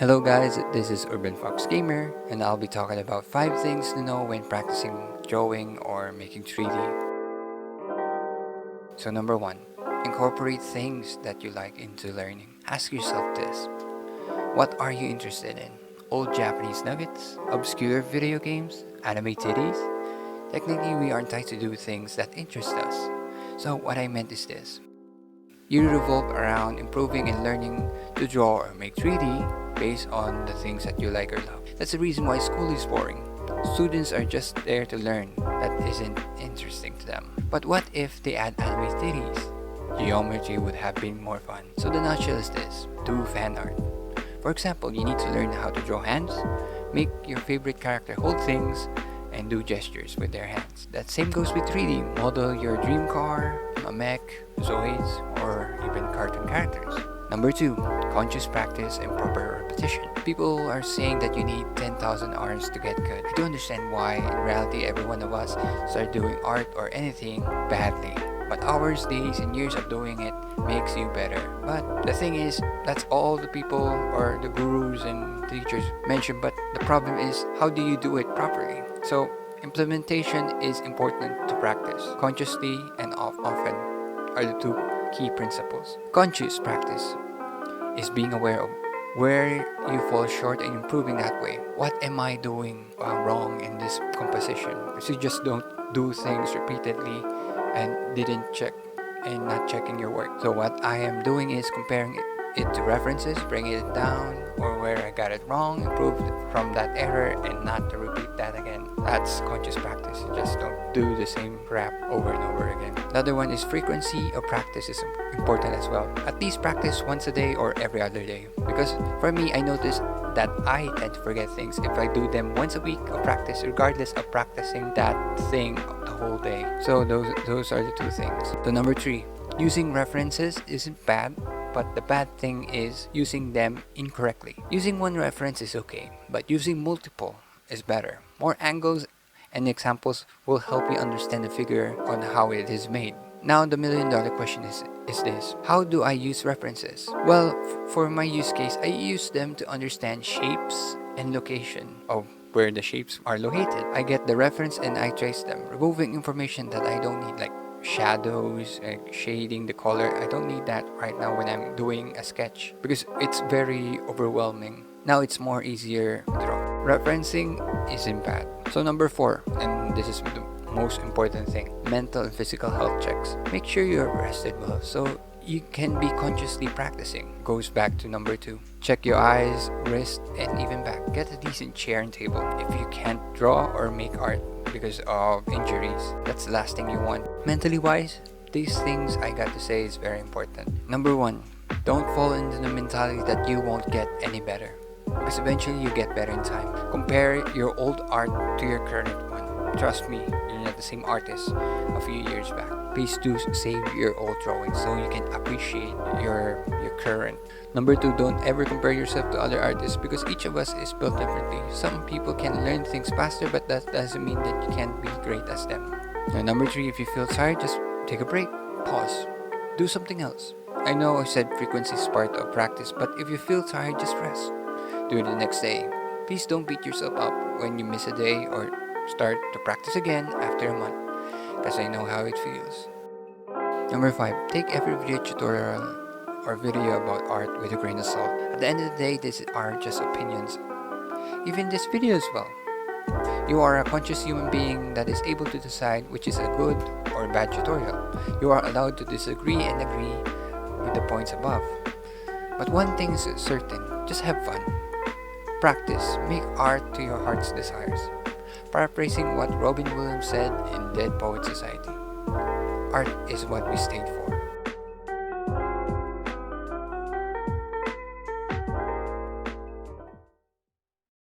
Hello guys, this is Urban Fox Gamer and I'll be talking about 5 things to know when practicing drawing or making 3D. So number 1, incorporate things that you like into learning. Ask yourself this: what are you interested in? Old Japanese nuggets? Obscure video games? Anime titties? Technically, we aren't tied to do things that interest us. So what I meant is this: you revolve around improving and learning to draw or make 3D based on the things that you like or love. That's the reason why school is boring. Students are just there to learn that isn't interesting to them. But what if they add anime titties? Geometry would have been more fun. So the nutshell is this: do fan art. For example, you need to learn how to draw hands, make your favorite character hold things, and do gestures with their hands. That same goes with 3D. Model your dream car, a mech, Zoids, or even cartoon characters. Number 2, conscious practice and proper repetition. People are saying that you need 10,000 hours to get good. I do understand why. In reality, every one of us start doing art or anything badly. But hours, days, and years of doing it makes you better. But the thing is, that's all the people or the gurus and teachers mention. But the problem is, how do you do it properly? So implementation is important to practice. Consciously and often are the 2 key principles. Conscious practice is being aware of where you fall short and improving that way. What am I doing wrong in this composition? Because you just don't do things repeatedly and didn't check and not checking your work. So what I am doing is comparing it to references, bringing it down, or where I got it wrong, improve from that error and not to repeat that again. That's conscious practice. You just don't do the same crap over and over again. Another one is frequency of practice is important as well. At least practice once a day or every other day. Because for me, I noticed that I tend to forget things if I do them once a week of practice, regardless of practicing that thing the whole day. So those are the 2 things. So number 3, using references isn't bad, but the bad thing is using them incorrectly. Using one reference is okay, but using multiple is better. More angles and examples will help you understand the figure on how it is made. Now the $1 million question is this: how do I use references? Well, for my use case, I use them to understand shapes and location of where the shapes are located. I get the reference and I trace them, removing information that I don't need, like shadows, shading the color. I don't need that right now when I'm doing a sketch because it's very overwhelming. Now it's more easier to draw. Referencing isn't bad. So number 4, and this is the most important thing: mental and physical health checks. Make sure you're rested well so you can be consciously practicing. Goes back to number 2. Check your eyes, wrist, and even back. Get a decent chair and table. If you can't draw or make art because of injuries, that's the last thing you want. Mentally wise, these things I got to say is very important. Number 1, don't fall into the mentality that you won't get any better, because eventually you get better in time. Compare your old art to your current one. Trust me, you're not the same artist a few years back. Please do save your old drawings so you can appreciate your current. Number 2, don't ever compare yourself to other artists because each of us is built differently. Some people can learn things faster, but that doesn't mean that you can't be great as them. Now, number 3, if you feel tired, just take a break, pause, do something else. I know I said frequency is part of practice, but if you feel tired, just rest. Do it the next day. Please don't beat yourself up when you miss a day or start to practice again after a month, because I know how it feels. Number 5, take every video tutorial or video about art with a grain of salt. At the end of the day, these are just opinions. Even this video as well. You are a conscious human being that is able to decide which is a good or bad tutorial. You are allowed to disagree and agree with the points above. But one thing is certain: just have fun. Practice. Make art to your heart's desires. Paraphrasing what Robin Williams said in Dead Poets Society: art is what we stayed for.